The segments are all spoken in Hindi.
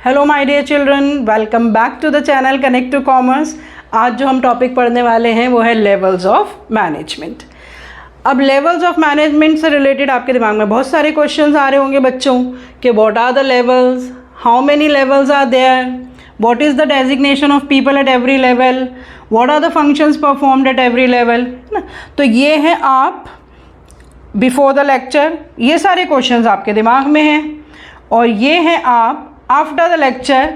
Hello my dear children, welcome back to the channel connect to commerce. आज जो हम टॉपिक पढ़ने वाले हैं वो है लेवल्स ऑफ मैनेजमेंट। अब लेवल्स ऑफ मैनेजमेंट से रिलेटेड आपके दिमाग में बहुत सारे क्वेश्चंस आ रहे होंगे बच्चों कि what are the levels, how many levels are there, what is the designation of people at every level, what are the functions performed at every level, है ना। तो ये है आप बिफोर द लेक्चर, ये सारे क्वेश्चंस आपके दिमाग में हैं, और ये है आप आफ्टर द लेक्चर,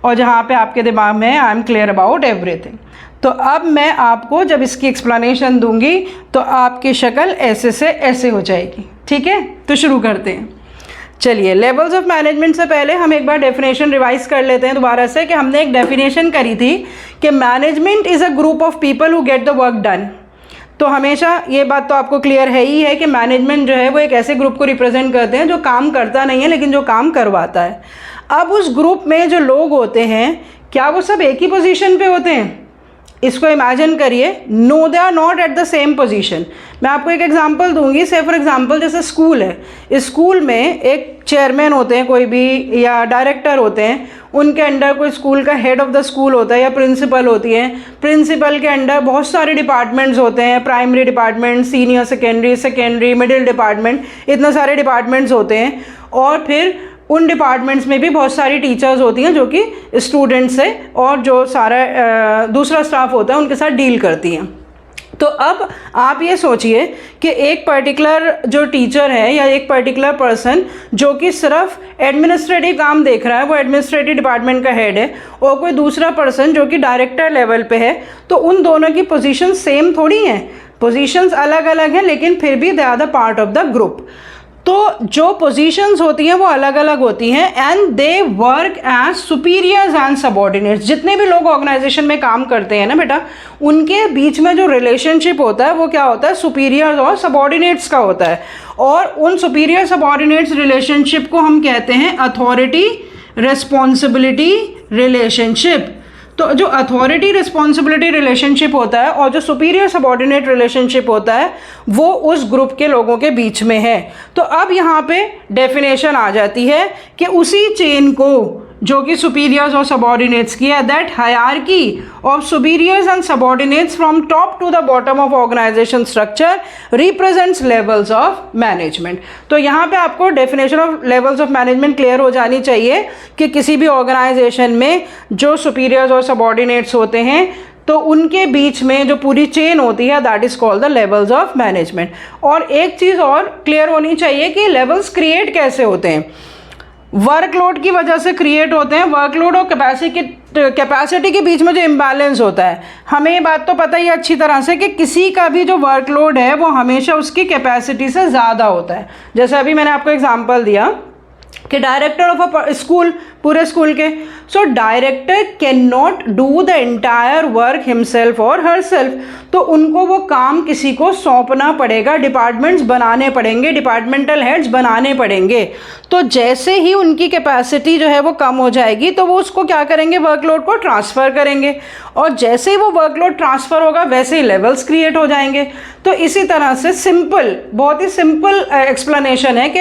और जहाँ पे आपके दिमाग में I am clear about everything. तो अब मैं आपको जब इसकी एक्सप्लेनेशन दूंगी तो आपकी शक्ल ऐसे से ऐसे हो जाएगी, ठीक है। तो शुरू करते हैं। चलिए, लेवल्स ऑफ मैनेजमेंट से पहले हम एक बार डेफिनेशन रिवाइज कर लेते हैं दोबारा से कि हमने एक डेफिनेशन करी थी कि management is a group of people who get the work done. तो हमेशा ये बात तो आपको क्लियर है ही है कि मैनेजमेंट जो है वो एक ऐसे ग्रुप को रिप्रेजेंट करते हैं जो काम करता नहीं है लेकिन जो काम करवाता है। अब उस ग्रुप में जो लोग होते हैं क्या वो सब एक ही पोजीशन पे होते हैं? इसको इमेजिन करिए, no they are not at the same position. मैं आपको एक एग्जांपल दूंगी। से फॉर एग्जांपल जैसे स्कूल है, इस स्कूल में एक चेयरमैन होते हैं कोई भी, या डायरेक्टर होते हैं, उनके अंडर कोई स्कूल का हेड ऑफ द स्कूल होता है या प्रिंसिपल होती है। प्रिंसिपल के अंडर बहुत सारे डिपार्टमेंट्स होते हैं, primary department, senior secondary, middle department, इतने सारे डिपार्टमेंट्स होते हैं। और फिर उन डिपार्टमेंट्स में भी बहुत सारी टीचर्स होती हैं जो कि स्टूडेंट्स से और जो सारा दूसरा स्टाफ होता है उनके साथ डील करती हैं। तो अब आप ये सोचिए कि एक पर्टिकुलर जो टीचर है या एक पर्टिकुलर पर्सन जो कि सिर्फ एडमिनिस्ट्रेटिव काम देख रहा है, वो एडमिनिस्ट्रेटिव डिपार्टमेंट का हेड है, और कोई दूसरा पर्सन जो कि डायरेक्टर लेवल पे है, तो उन दोनों की पोजीशन सेम थोड़ी हैं, पोजीशंस अलग अलग हैं, लेकिन फिर भी they are the part of the group. तो जो पोजीशंस होती हैं वो अलग अलग होती हैं, and they work as superiors and subordinates. जितने भी लोग ऑर्गेनाइजेशन में काम करते हैं ना बेटा, उनके बीच में जो रिलेशनशिप होता है वो क्या होता है? सुपीरियर्स और सबॉर्डिनेट्स का होता है। और उन सुपीरियर सबॉर्डिनेट्स रिलेशनशिप को हम कहते हैं अथॉरिटी रिस्पॉन्सिबिलिटी रिलेशनशिप। तो जो अथॉरिटी रिस्पॉन्सिबिलिटी रिलेशनशिप होता है और जो सुपीरियर सबॉर्डिनेट रिलेशनशिप होता है वो उस ग्रुप के लोगों के बीच में है। तो अब यहाँ पे डेफिनेशन आ जाती है कि उसी चेन को जो कि सुपीरियर्स और सबॉर्डिनेट्स की है, that hierarchy of superiors and subordinates from top to the bottom of organisation structure represents levels of management. तो यहाँ पे आपको definition of levels of management clear हो जानी चाहिए कि किसी भी ऑर्गेनाइजेशन में जो सुपीरियर्स और सबॉर्डिनेट्स होते हैं तो उनके बीच में जो पूरी चेन होती है that is called the levels of management. और एक चीज़ और क्लियर होनी चाहिए कि लेवल्स क्रिएट कैसे होते हैं। वर्कलोड की वजह से क्रिएट होते हैं। वर्कलोड और कैपेसिटी के बीच में जो इम्बैलेंस होता है, हमें ये बात तो पता ही है अच्छी तरह से कि किसी का भी जो वर्कलोड है वो हमेशा उसकी कैपेसिटी से ज़्यादा होता है। जैसे अभी मैंने आपको एग्जांपल दिया कि डायरेक्टर ऑफ अ स्कूल, पूरे स्कूल के, so director can not do the entire work himself और हरसेल्फ। तो उनको वो काम किसी को सौंपना पड़ेगा, डिपार्टमेंट्स बनाने पड़ेंगे, डिपार्टमेंटल हेड्स बनाने पड़ेंगे। तो जैसे ही उनकी कैपेसिटी जो है वो कम हो जाएगी तो वो उसको क्या करेंगे? वर्कलोड को ट्रांसफ़र करेंगे, और जैसे ही वो वर्कलोड ट्रांसफ़र होगा वैसे ही लेवल्स क्रिएट हो जाएंगे। तो इसी तरह से सिंपल, बहुत ही सिंपल एक्सप्लेनेशन है कि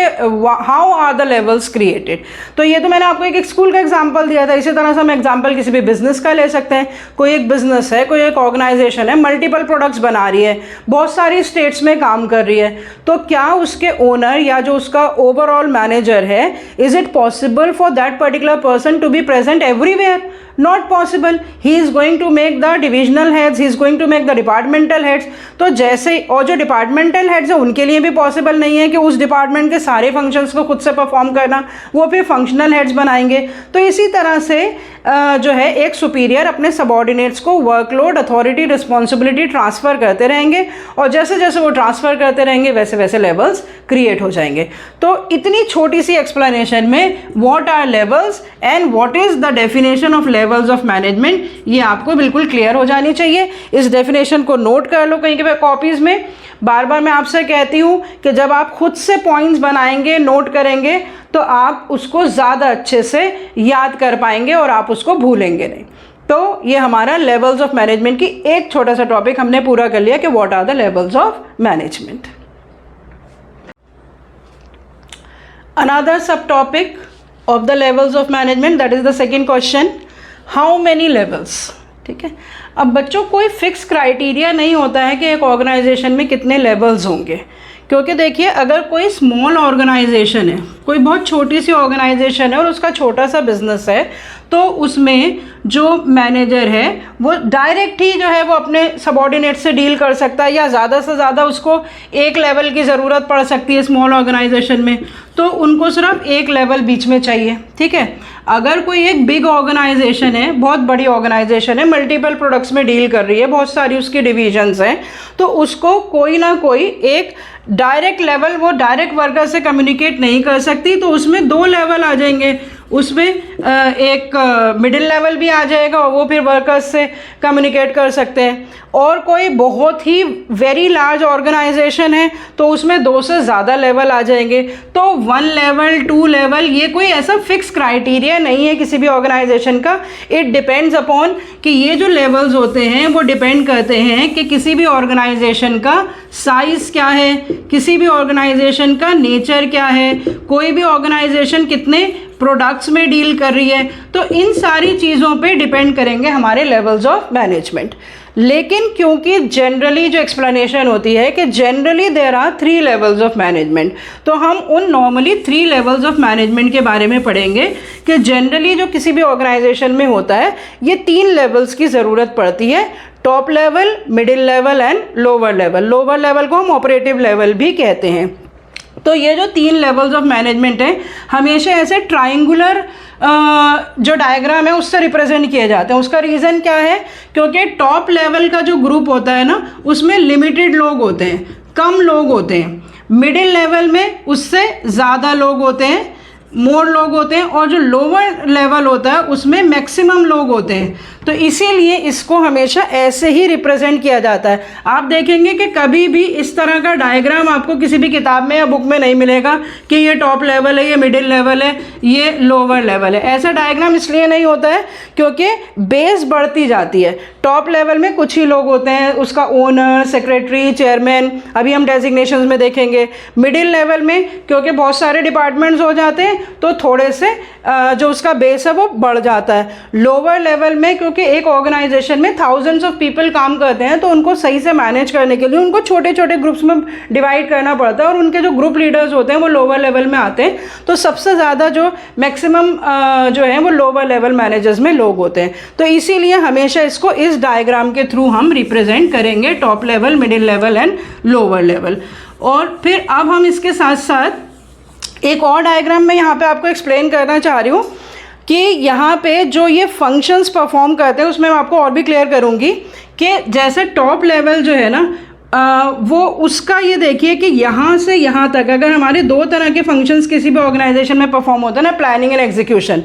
how are the levels created. तो ये तो मैंने आपको एक स्कूल का एग्जांपल दिया था। इसी तरह से हम एग्जांपल किसी भी बिजनेस का ले सकते हैं। कोई एक बिजनेस है, कोई एक ऑर्गेनाइजेशन है, मल्टीपल प्रोडक्ट्स बना रही है, बहुत सारी स्टेट्स में काम कर रही है, तो क्या उसके ओनर या जो उसका ओवरऑल मैनेजर है, is it possible for that particular person to be present everywhere? Not possible. He is going to make the divisional heads, he is going to make the departmental heads. तो जैसे, और जो डिपार्टमेंटल हेड्स है उनके लिए भी पॉसिबल नहीं है कि उस डिपार्टमेंट के सारे फंक्शंस को खुद से परफॉर्म करना, वो फिर फंक्शनल हेड्स बनाएंगे। तो इसी तरह से जो है एक सुपीरियर अपने सबॉर्डिनेट्स को वर्कलोड, अथॉरिटी, रिस्पॉन्सिबिलिटी ट्रांसफ़र करते रहेंगे, और जैसे जैसे वो ट्रांसफ़र करते रहेंगे वैसे वैसे लेवल्स क्रिएट हो जाएंगे। तो इतनी छोटी सी एक्सप्लेनेशन में what are levels and what is the definition of levels of management, ये आपको बिल्कुल क्लियर हो जानी चाहिए। इस डेफिनेशन को नोट कर लो कहीं के कॉपीज़ में। बार बार मैं आपसे कहती हूँ कि जब आप खुद से पॉइंट्स बनाएंगे, नोट करेंगे, तो आप उसको ज़्यादा अच्छे से याद कर पाएंगे और आप उसको भूलेंगे नहीं। तो ये हमारा लेवल्स ऑफ मैनेजमेंट की एक छोटा सा टॉपिक हमने पूरा कर लिया कि what are the levels of management. Another sub topic of the levels of management, that is the second question. How many levels. ठीक है, अब बच्चों कोई फिक्स क्राइटेरिया नहीं होता है कि एक ऑर्गेनाइजेशन में कितने लेवल्स होंगे, क्योंकि देखिए अगर कोई स्मॉल ऑर्गेनाइजेशन है, कोई बहुत छोटी सी ऑर्गेनाइजेशन है और उसका छोटा सा बिजनेस है, तो उसमें जो मैनेजर है वो डायरेक्ट ही जो है वो अपने सबॉर्डिनेट से डील कर सकता है, या ज़्यादा से ज़्यादा उसको एक लेवल की ज़रूरत पड़ सकती है स्मॉल ऑर्गेनाइजेशन में, तो उनको सिर्फ एक लेवल बीच में चाहिए. ठीक है, अगर कोई एक बिग ऑर्गेनाइजेशन है, बहुत बड़ी ऑर्गेनाइजेशन है, मल्टीपल प्रोडक्ट्स में डील कर रही है, बहुत सारी उसकी डिविजन्स हैं, तो उसको कोई ना कोई एक डायरेक्ट लेवल, वो डायरेक्ट वर्कर से कम्युनिकेट नहीं कर सकती, तो उसमें 2 लेवल आ जाएंगे. उसमें एक मिडिल लेवल भी आ जाएगा और वो फिर वर्कर्स से कम्युनिकेट कर सकते हैं. और कोई बहुत ही वेरी लार्ज ऑर्गेनाइजेशन है तो उसमें 2 से ज़्यादा लेवल आ जाएंगे. तो 1 लेवल 2 लेवल ये कोई ऐसा फिक्स क्राइटेरिया नहीं है किसी भी ऑर्गेनाइजेशन का. इट डिपेंड्स अपॉन कि ये जो लेवल्स होते हैं वो डिपेंड करते हैं कि किसी भी ऑर्गेनाइजेशन का साइज़ क्या है, किसी भी ऑर्गेनाइजेशन का नेचर क्या है, कोई भी ऑर्गेनाइजेशन कितने प्रोडक्ट्स में डील कर रही है. तो इन सारी चीज़ों पे डिपेंड करेंगे हमारे लेवल्स ऑफ मैनेजमेंट. लेकिन क्योंकि जनरली जो एक्सप्लेनेशन होती है कि generally there are 3 levels of management, तो हम उन नॉर्मली 3 लेवल्स ऑफ मैनेजमेंट के बारे में पढ़ेंगे कि जनरली जो किसी भी ऑर्गेनाइजेशन में होता है ये 3 लेवल्स की ज़रूरत पड़ती है. Top level, middle level and lower level. Lower level को हम ऑपरेटिव लेवल भी कहते हैं. तो ये जो 3 लेवल्स ऑफ मैनेजमेंट हैं हमेशा ऐसे ट्राइंगुलर जो डायग्राम है उससे रिप्रेजेंट किए जाते हैं. उसका रीज़न क्या है, क्योंकि टॉप लेवल का जो ग्रुप होता है ना उसमें लिमिटेड लोग होते हैं, कम लोग होते हैं. मिडिल लेवल में उससे ज़्यादा लोग होते हैं, मोर लोग होते हैं, और जो लोअर लेवल होता है उसमें मैक्सिमम लोग होते हैं. तो इसीलिए इसको हमेशा ऐसे ही रिप्रेजेंट किया जाता है. आप देखेंगे कि कभी भी इस तरह का डायग्राम आपको किसी भी किताब में या बुक में नहीं मिलेगा कि ये टॉप लेवल है, ये मिडिल लेवल है, ये लोअर लेवल है. ऐसा डायग्राम इसलिए नहीं होता है क्योंकि बेस बढ़ती जाती है. टॉप लेवल में कुछ ही लोग होते हैं, उसका ओनर, सेक्रेटरी, चेयरमैन, अभी हम डेजिग्नेशंस में देखेंगे. मिडिल लेवल में क्योंकि बहुत सारे डिपार्टमेंट्स हो जाते हैं तो थोड़े से जो उसका बेस है वो बढ़ जाता है. लोअर लेवल में क्योंकि एक ऑर्गेनाइजेशन में थाउजेंड्स ऑफ पीपल काम करते हैं तो उनको सही से मैनेज करने के लिए उनको छोटे छोटे ग्रुप्स में डिवाइड करना पड़ता है, और उनके जो ग्रुप लीडर्स होते हैं वो लोअर लेवल में आते हैं. तो सबसे ज़्यादा जो मैक्सिमम जो है वो लोअर लेवल मैनेजर्स में लोग होते हैं. तो इसीलिए हमेशा इसको इस डायग्राम के थ्रू हम रिप्रेजेंट करेंगे, top level, middle level and lower level. और फिर अब हम इसके साथ साथ एक और डायग्राम में यहाँ पे आपको एक्सप्लेन करना चाह रही हूँ कि यहाँ पे जो ये फंक्शंस परफॉर्म करते हैं उसमें मैं आपको और भी क्लियर करूँगी कि जैसे टॉप लेवल जो है ना वो उसका ये देखिए कि यहाँ से यहाँ तक अगर हमारे 2 तरह के फंक्शंस किसी भी ऑर्गेनाइजेशन में परफॉर्म होते हैं ना, प्लानिंग एंड एग्जीक्यूशन,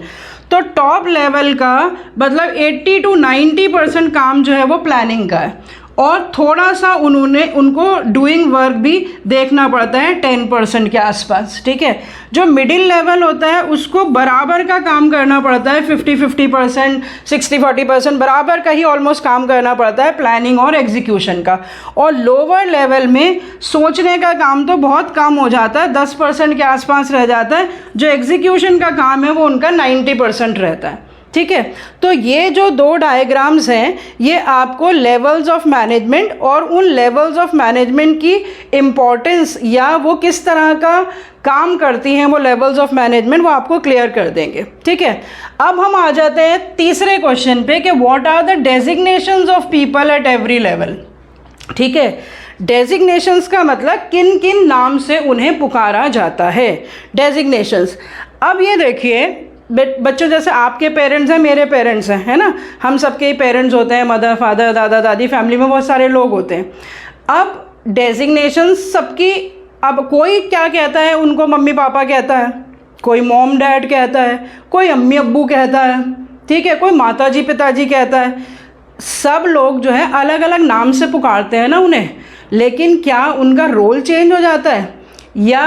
तो टॉप लेवल का मतलब 80 to 90% काम जो है वो प्लानिंग का है, और थोड़ा सा उनको डूइंग वर्क भी देखना पड़ता है 10% के आसपास. ठीक है, जो मिडिल लेवल होता है उसको बराबर का काम करना पड़ता है, 50-50%, 60-40% बराबर का ही ऑलमोस्ट काम करना पड़ता है प्लानिंग और एग्जीक्यूशन का. और लोअर लेवल में सोचने का काम तो बहुत कम हो जाता है, 10% के आसपास रह जाता है. जो एग्जीक्यूशन का काम है वो उनका 90% रहता है. ठीक है, तो ये जो 2 डायग्राम्स हैं ये आपको लेवल्स ऑफ मैनेजमेंट और उन लेवल्स ऑफ मैनेजमेंट की इम्पॉर्टेंस या वो किस तरह का काम करती हैं वो लेवल्स ऑफ मैनेजमेंट वो आपको क्लियर कर देंगे. ठीक है, अब हम आ जाते हैं तीसरे क्वेश्चन पे कि what are the designations of people at every level. ठीक है, डेजिग्नेशंस का मतलब किन किन नाम से उन्हें पुकारा जाता है, डेजिग्नेशंस. अब ये देखिए बच्चों, जैसे आपके पेरेंट्स हैं, मेरे पेरेंट्स हैं, है ना, हम सबके ही पेरेंट्स होते हैं, मदर, फादर, दादा, दादी, फैमिली में बहुत सारे लोग होते हैं. अब डेजिग्नेशंस सबकी, अब कोई क्या कहता है, उनको मम्मी पापा कहता है, कोई मॉम डैड कहता है, कोई अम्मी अब्बू कहता है, ठीक है, कोई माता जी पिताजी कहता है. सब लोग जो है अलग अलग नाम से पुकारते हैं ना उन्हें, लेकिन क्या उनका रोल चेंज हो जाता है या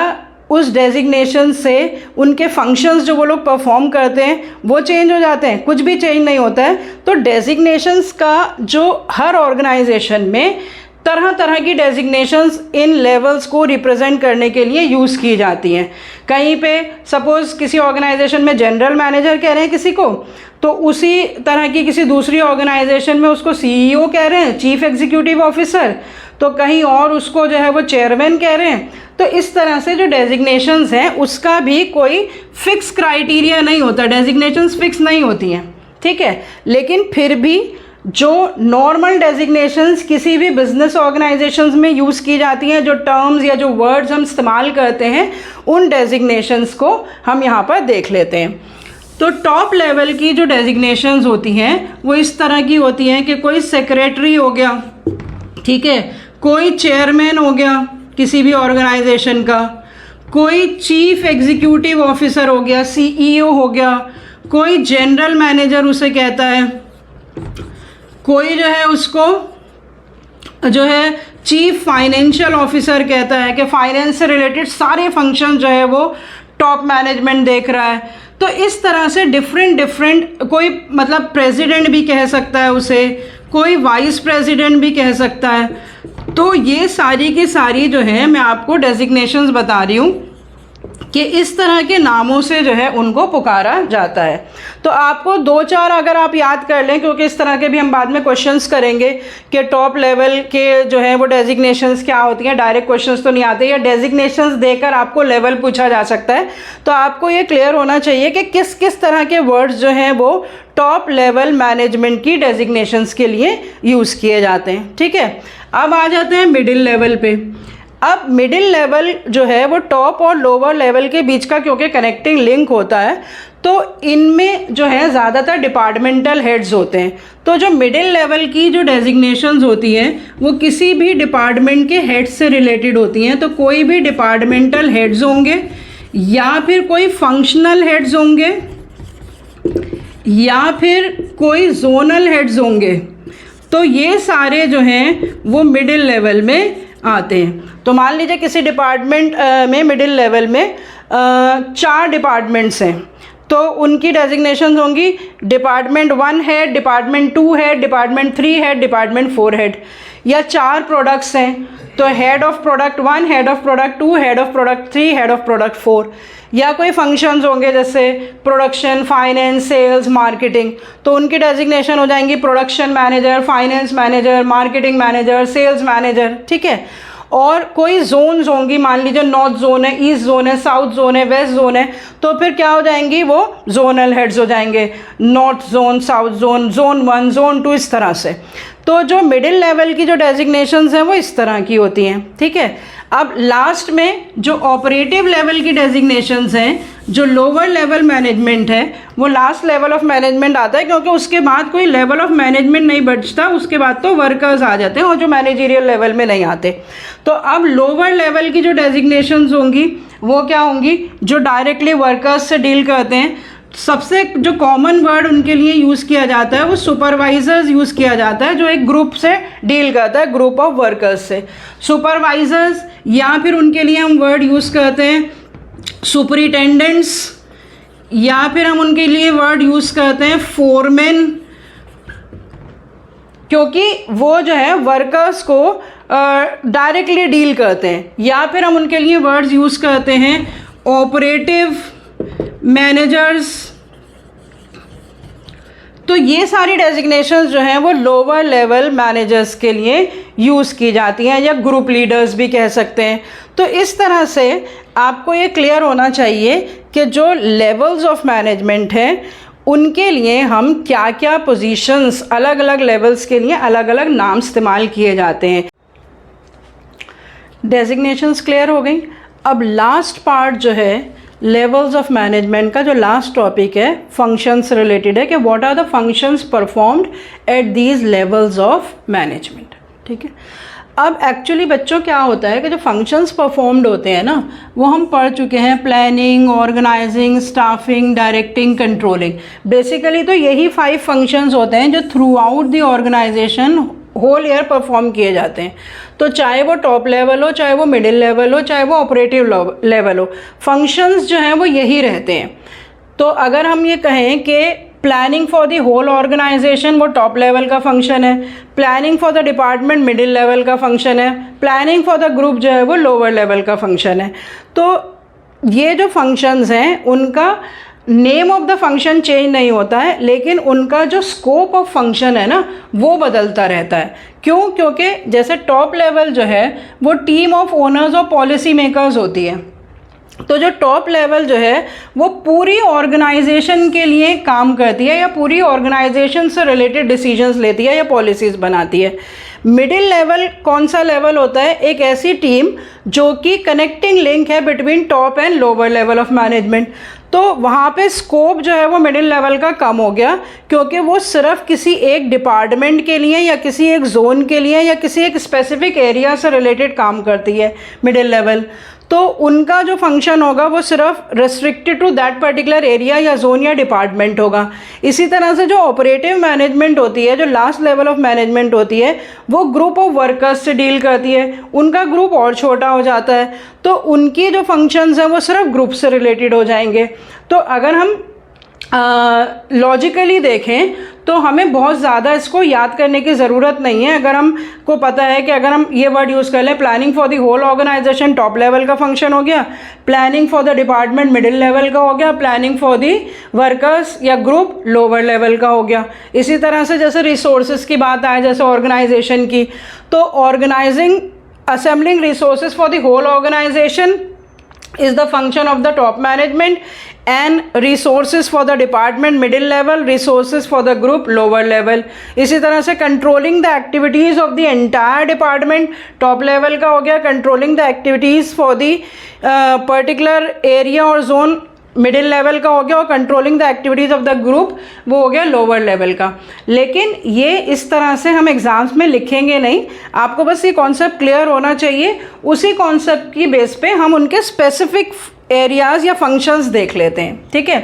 उस डेजिग्नेशन से उनके फंक्शंस जो वो लोग परफॉर्म करते हैं वो चेंज हो जाते हैं? कुछ भी चेंज नहीं होता है. तो डेजिग्नेशंस का जो हर ऑर्गेनाइजेशन में तरह तरह की डेजिग्नेशंस इन लेवल्स को रिप्रेजेंट करने के लिए यूज़ की जाती हैं। कहीं पे सपोज़ किसी ऑर्गेनाइजेशन में जनरल मैनेजर कह रहे हैं किसी को, तो उसी तरह की किसी दूसरी ऑर्गेनाइजेशन में उसको सीईओ कह रहे हैं, चीफ एग्जीक्यूटिव ऑफिसर, तो कहीं और उसको जो है वो चेयरमैन कह रहे हैं। तो इस तरह से जो डेजिग्नेशंस हैं उसका भी कोई फिक्स क्राइटेरिया नहीं होता, डेजिग्नेशंस फिक्स नहीं होती हैं, ठीक है। लेकिन फिर भी जो नॉर्मल डेजिग्नेशंस किसी भी बिजनेस ऑर्गेनाइजेशंस में यूज़ की जाती हैं, जो टर्म्स या जो वर्ड्स हम इस्तेमाल करते हैं, उन डेजिग्नेशंस को हम यहाँ पर देख लेते हैं। तो टॉप लेवल की जो डेजिग्नेशंस होती हैं वो इस तरह की होती हैं कि कोई सेक्रेटरी हो गया, ठीक है, कोई चेयरमैन हो गया किसी भी ऑर्गेनाइजेशन का, कोई चीफ एग्जीक्यूटिव ऑफिसर हो गया, सीईओ हो गया, कोई जनरल मैनेजर उसे कहता है, कोई जो है उसको जो है चीफ फाइनेंशियल ऑफिसर कहता है कि फाइनेंस से रिलेटेड सारे फंक्शन जो है वो टॉप मैनेजमेंट देख रहा है। तो इस तरह से डिफरेंट कोई मतलब प्रेसिडेंट भी कह सकता है उसे, कोई वाइस प्रेसिडेंट भी कह सकता है। तो ये सारी की सारी जो है मैं आपको डेजिग्नेशंस बता रही हूँ कि इस तरह के नामों से जो है उनको पुकारा जाता है। तो आपको 2-4 अगर आप याद कर लें, क्योंकि इस तरह के भी हम बाद में क्वेश्चंस करेंगे कि टॉप लेवल के जो है वो डेजिग्नेशंस क्या होती हैं। डायरेक्ट क्वेश्चंस तो नहीं आते, या डेजिग्नेशंस देकर आपको लेवल पूछा जा सकता है। तो आपको ये क्लियर होना चाहिए कि किस किस तरह के वर्ड्स जो हैं वो टॉप लेवल मैनेजमेंट की डेजिग्नेशंस के लिए यूज़ किए जाते हैं, ठीक है। अब आ जाते हैं मिडिल लेवल पे। अब मिडिल लेवल जो है वो टॉप और लोअर लेवल के बीच का क्योंकि कनेक्टिंग लिंक होता है, तो इनमें जो है ज़्यादातर डिपार्टमेंटल हेड्स होते हैं। तो जो मिडिल लेवल की जो डेजिग्नेशंस होती हैं वो किसी भी डिपार्टमेंट के हेड्स से रिलेटेड होती हैं। तो कोई भी डिपार्टमेंटल हेड्स होंगे, या फिर कोई फंक्शनल हेड्स होंगे, या फिर कोई जोनल हेड्स होंगे। तो ये सारे जो हैं वो मिडिल लेवल में आते हैं। तो मान लीजिए किसी डिपार्टमेंट में मिडिल लेवल में 4 डिपार्टमेंट्स हैं, तो उनकी डेजिग्नेशन होंगी department 1 head, department 2 head, department 3 head, department 4 head. या 4 प्रोडक्ट्स हैं तो head of product 1, head of product 2, head of product 3, head of product 4। या कोई फंक्शंस होंगे जैसे प्रोडक्शन, फाइनेंस, सेल्स, मार्केटिंग, तो उनकी डेजिग्नेशन हो जाएंगी production manager, finance manager, marketing manager, sales manager, ठीक है। और कोई जोन्स होंगी, मान लीजिए नॉर्थ जोन है, ईस्ट जोन है, साउथ जोन है, वेस्ट जोन है, तो फिर क्या हो जाएंगी वो जोनल हेड्स हो जाएंगे, north zone, south zone, zone 1, zone 2, इस तरह से। तो जो मिडिल लेवल की जो डेजिग्नेशंस हैं वो इस तरह की होती हैं, ठीक है। अब लास्ट में जो ऑपरेटिव लेवल की डेजिग्नेशंस हैं, जो लोअर लेवल मैनेजमेंट है, वो लास्ट लेवल ऑफ मैनेजमेंट आता है, क्योंकि उसके बाद कोई लेवल ऑफ मैनेजमेंट नहीं बचता, उसके बाद तो वर्कर्स आ जाते हैं और जो मैनेजरियल लेवल में नहीं आते। तो अब लोअर लेवल की जो डेजिग्नेशंस होंगी वो क्या होंगी, जो डायरेक्टली वर्कर्स से डील करते हैं। सबसे जो कॉमन वर्ड उनके लिए यूज़ किया जाता है वो सुपरवाइजर्स यूज़ किया जाता है, जो एक ग्रुप से डील करता है, ग्रुप ऑफ वर्कर्स से। सुपरवाइजर्स, या फिर उनके लिए हम वर्ड यूज़ करते हैं सुपरिटेंडेंट्स, या फिर हम उनके लिए वर्ड यूज़ करते हैं फोरमैन, क्योंकि वो जो है वर्कर्स को डायरेक्टली डील करते हैं। या फिर हम उनके लिए वर्ड्स यूज़ करते हैं ऑपरेटिव मैनेजर्स। तो ये सारी डेजिग्नेशंस जो हैं वो लोअर लेवल मैनेजर्स के लिए यूज़ की जाती हैं, या ग्रुप लीडर्स भी कह सकते हैं। तो इस तरह से आपको ये क्लियर होना चाहिए कि जो लेवल्स ऑफ मैनेजमेंट हैं उनके लिए हम क्या क्या पोजीशंस, अलग अलग लेवल्स के लिए अलग अलग नाम इस्तेमाल किए जाते हैं। डेजिग्नेशंस क्लियर हो गई। अब लास्ट पार्ट जो है लेवल्स ऑफ मैनेजमेंट का, जो लास्ट टॉपिक है फंक्शंस रिलेटेड है, कि what are the functions performed at these levels of management, ठीक है। अब एक्चुअली बच्चों क्या होता है कि जो फंक्शंस परफॉर्म्ड होते हैं ना वो हम पढ़ चुके हैं, planning, organising, staffing, directing, controlling. Basically तो यही 5 फंक्शंस होते हैं जो throughout the organisation whole year perform किए जाते हैं। तो चाहे वो टॉप लेवल हो, चाहे वो मिडिल लेवल हो, चाहे वो ऑपरेटिव लेवल हो, फंक्शंस जो हैं वो यही रहते हैं। तो अगर हम ये कहें कि planning for the whole organisation वो टॉप लेवल का फंक्शन है, planning for the department middle level का फंक्शन है, प्लानिंग फॉर द ग्रुप जो है वो लोअर लेवल का फंक्शन है। तो ये जो फंक्शंस हैं उनका name of the function change नहीं होता है, लेकिन उनका जो स्कोप ऑफ फंक्शन है ना वो बदलता रहता है। क्यों? क्योंकि जैसे टॉप लेवल जो है वो टीम ऑफ ओनर्स और पॉलिसी मेकर्स होती है, तो जो टॉप लेवल जो है वो पूरी ऑर्गेनाइजेशन के लिए काम करती है या पूरी ऑर्गेनाइजेशन से रिलेटेड डिसीजंस लेती है या पॉलिसीज़ बनाती है। मिडिल लेवल कौन सा लेवल होता है? एक ऐसी टीम जो कि कनेक्टिंग लिंक है between top and lower level of management. तो वहाँ पे स्कोप जो है वो मिडिल लेवल का कम हो गया, क्योंकि वो सिर्फ किसी एक डिपार्टमेंट के लिए या किसी एक जोन के लिए या किसी एक स्पेसिफिक एरिया से रिलेटेड काम करती है मिडिल लेवल। तो उनका जो फंक्शन होगा वो सिर्फ restricted to that particular area या जोन या डिपार्टमेंट होगा। इसी तरह से जो ऑपरेटिव मैनेजमेंट होती है, जो लास्ट लेवल ऑफ मैनेजमेंट होती है, वो ग्रुप ऑफ वर्कर्स से डील करती है। उनका ग्रुप और छोटा हो जाता है, तो उनकी जो फंक्शंस हैं वो सिर्फ ग्रुप से रिलेटेड हो जाएंगे। तो अगर हम लॉजिकली देखें तो हमें बहुत ज़्यादा इसको याद करने की ज़रूरत नहीं है। अगर हमको पता है कि अगर हम ये वर्ड यूज़ कर लें, planning for the whole organisation top level का फंक्शन हो गया, planning for the department middle level का हो गया, प्लानिंग फॉर द वर्कर्स या ग्रुप लोअर लेवल का हो गया। इसी तरह से जैसे रिसोर्सेज की बात आए, जैसे ऑर्गेनाइजेशन की, तो organising assembling resources for the whole organization is the function of the top management, and resources for the department middle level, resources for the group lower level। इसी तरह से controlling the activities of the entire department top level का हो गया, controlling the activities for the particular area or zone middle level का हो गया, और controlling the activities of the group वो हो गया लोअर लेवल का। लेकिन ये इस तरह से हम एग्ज़ाम्स में लिखेंगे नहीं, आपको बस ये कॉन्सेप्ट क्लियर होना चाहिए। उसी कॉन्सेप्ट की बेस पे हम उनके स्पेसिफिक एरियाज़ या फंक्शंस देख लेते हैं, ठीक है।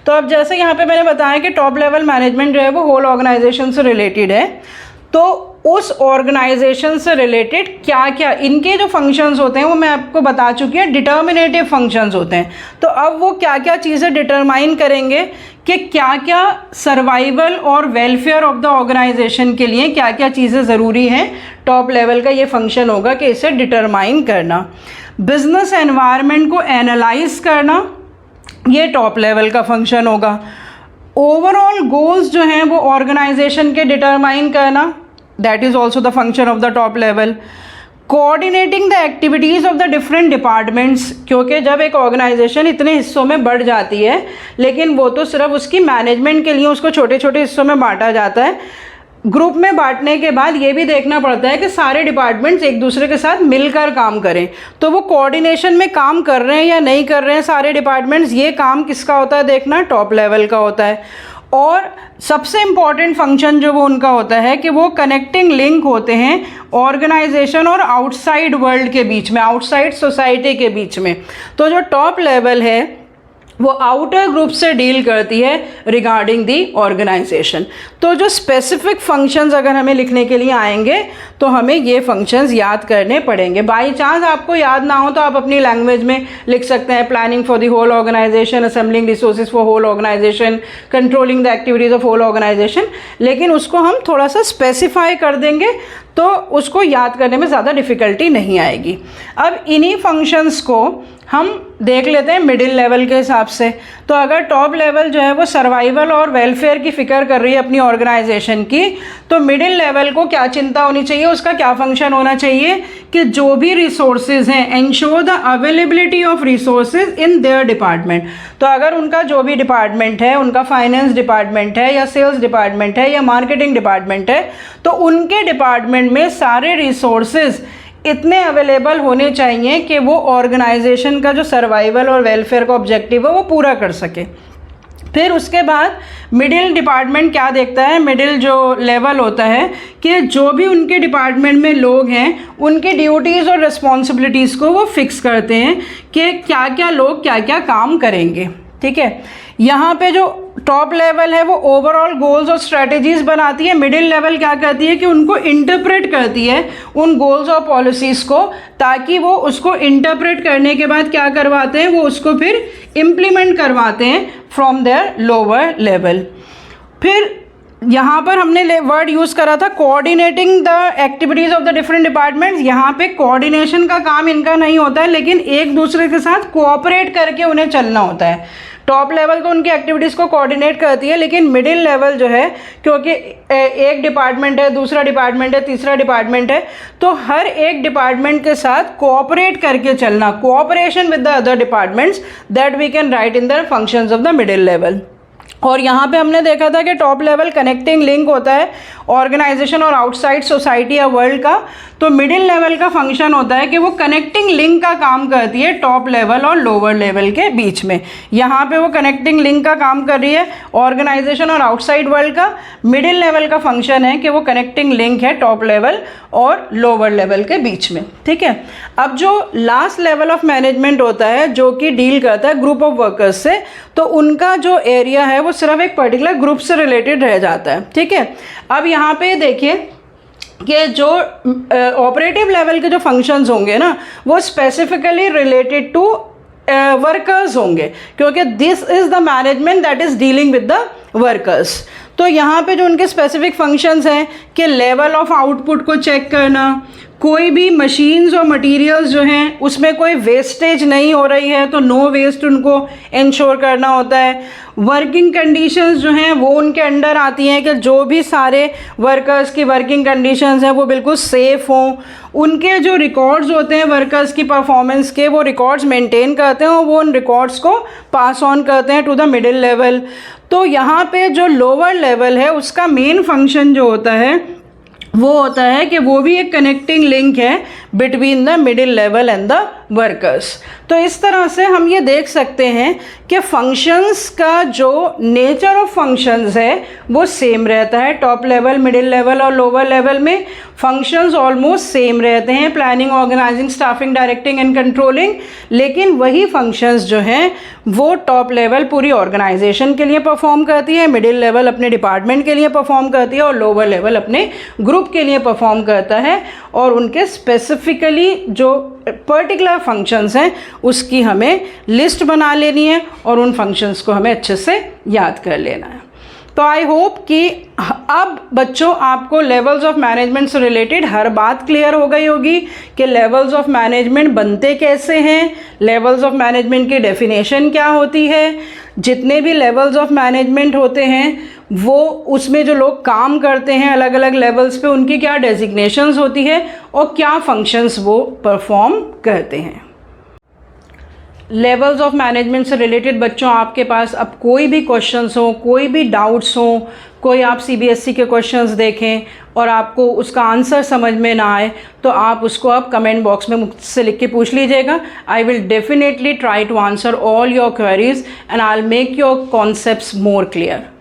तो अब जैसे यहाँ पे मैंने बताया कि टॉप लेवल मैनेजमेंट जो है वो होल ऑर्गेनाइजेशन से रिलेटेड है, तो उस ऑर्गेनाइजेशन से रिलेटेड क्या क्या इनके जो फंक्शंस होते हैं वो मैं आपको बता चुकी हूँ, डिटर्मिनेटिव फंक्शंस होते हैं। तो अब वो क्या क्या चीज़ें डिटरमाइन करेंगे कि क्या क्या सर्वाइवल और वेलफेयर ऑफ द ऑर्गेनाइजेशन के लिए क्या क्या चीज़ें ज़रूरी हैं, टॉप लेवल का ये फंक्शन होगा कि इसे डिटरमाइन करना। बिजनेस एनवायरनमेंट को एनालाइज करना, ये टॉप लेवल का फंक्शन होगा। ओवरऑल गोल्स जो हैं वो ऑर्गेनाइजेशन के डिटरमाइन करना, that is also the function of the top level। coordinating the activities of the different departments, क्योंकि जब एक ऑर्गेनाइजेशन इतने हिस्सों में बढ़ जाती है, लेकिन वो तो सिर्फ उसकी मैनेजमेंट के लिए उसको छोटे छोटे हिस्सों में बांटा जाता है। ग्रुप में बांटने के बाद ये भी देखना पड़ता है कि सारे डिपार्टमेंट्स एक दूसरे के साथ मिलकर काम करें, तो वो कोऑर्डिनेशन में काम कर रहे हैं या नहीं कर रहे हैं सारे डिपार्टमेंट्स, ये काम किसका होता है देखना, टॉप लेवल का होता है। और सबसे इम्पॉर्टेंट फंक्शन जो वो उनका होता है कि वो कनेक्टिंग लिंक होते हैं ऑर्गेनाइजेशन और आउटसाइड वर्ल्ड के बीच में, आउटसाइड सोसाइटी के बीच में। तो जो टॉप लेवल है वो आउटर ग्रुप से डील करती है रिगार्डिंग दी ऑर्गेनाइजेशन। तो जो स्पेसिफिक फंक्शंस अगर हमें लिखने के लिए आएंगे तो हमें ये फंक्शंस याद करने पड़ेंगे। बाई चांस आपको याद ना हो तो आप अपनी लैंग्वेज में लिख सकते हैं, planning for the whole organisation, assembling resources for whole organisation, controlling the activities of whole organisation. लेकिन उसको हम थोड़ा सा स्पेसिफाई कर देंगे तो उसको याद करने में ज़्यादा डिफ़िकल्टी नहीं आएगी। अब इन्हीं फंक्शंस को हम देख लेते हैं मिडिल लेवल के हिसाब से। तो अगर टॉप लेवल जो है वो सर्वाइवल और वेलफेयर की फ़िक्र कर रही है अपनी ऑर्गेनाइजेशन की, तो मिडिल लेवल को क्या चिंता होनी चाहिए, उसका क्या फंक्शन होना चाहिए कि जो भी रिसोर्सेज हैं, ensure the availability of resources in their department. तो अगर उनका जो भी डिपार्टमेंट है, उनका फाइनेंस डिपार्टमेंट है या सेल्स डिपार्टमेंट है या मार्केटिंग डिपार्टमेंट है, तो उनके डिपार्टमेंट में सारे रिसोर्सेज इतने अवेलेबल होने चाहिए कि वो ऑर्गेनाइजेशन का जो सर्वाइवल और वेलफेयर का ऑब्जेक्टिव है वो पूरा कर सके। फिर उसके बाद मिडिल डिपार्टमेंट क्या देखता है, मिडिल जो लेवल होता है कि जो भी उनके डिपार्टमेंट में लोग हैं उनके ड्यूटीज़ और रिस्पॉन्सिबिलिटीज़ को वो फिक्स करते हैं कि क्या क्या लोग क्या क्या काम करेंगे, ठीक है। यहाँ पे जो टॉप लेवल है वो ओवरऑल गोल्स और स्ट्रेटजीज बनाती है, मिडिल लेवल क्या करती है कि उनको इंटरप्रेट करती है उन गोल्स और पॉलिसीज़ को, ताकि वो उसको इंटरप्रेट करने के बाद क्या करवाते हैं, वो उसको फिर इम्प्लीमेंट करवाते हैं फ्रॉम देयर लोअर लेवल। फिर यहाँ पर हमने वर्ड यूज़ करा था coordinating the activities of the different departments. यहाँ पे कोऑर्डिनेशन का काम इनका नहीं होता है, लेकिन एक दूसरे के साथ कोऑपरेट करके उन्हें चलना होता है। टॉप लेवल को उनकी एक्टिविटीज़ को कोऑर्डिनेट करती है, लेकिन मिडिल लेवल जो है, क्योंकि एक डिपार्टमेंट है, दूसरा डिपार्टमेंट है, तीसरा डिपार्टमेंट है, तो हर एक डिपार्टमेंट के साथ कोऑपरेट करके चलना, cooperation with the other departments, that we can write in the functions of the middle level. और यहाँ पे हमने देखा था कि टॉप लेवल कनेक्टिंग लिंक होता है ऑर्गेनाइजेशन और आउटसाइड सोसाइटी या वर्ल्ड का। तो मिडिल लेवल का फंक्शन होता है कि वो कनेक्टिंग लिंक का काम करती है टॉप लेवल और लोअर लेवल के बीच में। यहाँ पे वो कनेक्टिंग लिंक का काम कर रही है ऑर्गेनाइजेशन और आउटसाइड वर्ल्ड का। मिडिल लेवल का फंक्शन है कि वो कनेक्टिंग लिंक है टॉप लेवल और लोअर लेवल के बीच में। ठीक है, अब जो लास्ट लेवल ऑफ मैनेजमेंट होता है जो कि डील करता है ग्रुप ऑफ वर्कर्स से, तो उनका जो एरिया है वो सिर्फ एक पर्टिकुलर ग्रुप से रिलेटेड रह जाता है। ठीक है, अब यहाँ पे देखिए कि जो ऑपरेटिव लेवल के जो फंक्शंस होंगे ना, वो स्पेसिफिकली रिलेटेड टू वर्कर्स होंगे, क्योंकि this is the management that is dealing with the workers. तो यहाँ पे जो उनके स्पेसिफिक फंक्शंस हैं कि लेवल ऑफ आउटपुट को चेक करना, कोई भी मशीन्स और मटेरियल्स जो हैं उसमें कोई वेस्टेज नहीं हो रही है तो नो वेस्ट उनको इंश्योर करना होता है। वर्किंग कंडीशंस जो हैं वो उनके अंडर आती हैं कि जो भी सारे वर्कर्स की वर्किंग कंडीशंस हैं वो बिल्कुल सेफ़ हों। उनके जो रिकॉर्ड्स होते हैं वर्कर्स की परफॉर्मेंस के, वो रिकॉर्ड्स मेंटेन करते हैं और वो उन रिकॉर्ड्स को पास ऑन करते हैं टू द मिडिल लेवल। तो यहाँ पे जो लोअर लेवल है उसका मेन फंक्शन जो होता है वो होता है कि वो भी एक कनेक्टिंग लिंक है between the middle level and the workers. तो इस तरह से हम ये देख सकते हैं कि फंक्शंस का जो नेचर ऑफ फंक्शंस है वो सेम रहता है। टॉप लेवल, मिडिल लेवल और लोअर लेवल में फंक्शंस ऑलमोस्ट सेम रहते हैं, planning, organising, staffing, directing and controlling. लेकिन वही फंक्शंस जो हैं वो टॉप लेवल पूरी ऑर्गेनाइजेशन के लिए परफॉर्म करती है, मिडिल लेवल अपने डिपार्टमेंट के लिए परफॉर्म करती है और लोअर लेवल अपने ग्रुप के लिए परफॉर्म करता है। और उनके स्पेसिफिकली जो पर्टिकुलर फंक्शंस हैं उसकी हमें लिस्ट बना लेनी है और उन फंक्शंस को हमें अच्छे से याद कर लेना है। तो आई होप कि अब बच्चों आपको लेवल्स ऑफ मैनेजमेंट से रिलेटेड हर बात क्लियर हो गई होगी कि लेवल्स ऑफ मैनेजमेंट बनते कैसे हैं, लेवल्स ऑफ मैनेजमेंट की डेफिनेशन क्या होती है, जितने भी लेवल्स ऑफ मैनेजमेंट होते हैं वो उसमें जो लोग काम करते हैं अलग अलग लेवल्स पे उनकी क्या डेजिग्नेशंस होती है और क्या फंक्शंस वो परफॉर्म करते हैं। लेवल्स ऑफ मैनेजमेंट से रिलेटेड बच्चों आपके पास अब कोई भी क्वेश्चंस हो, कोई भी डाउट्स हो, कोई आप सीबीएसई के क्वेश्चंस देखें और आपको उसका आंसर समझ में ना आए तो आप उसको आप कमेंट बॉक्स में मुझसे लिख के पूछ लीजिएगा। I will definitely try to answer all your queries and I will make your concepts more clear.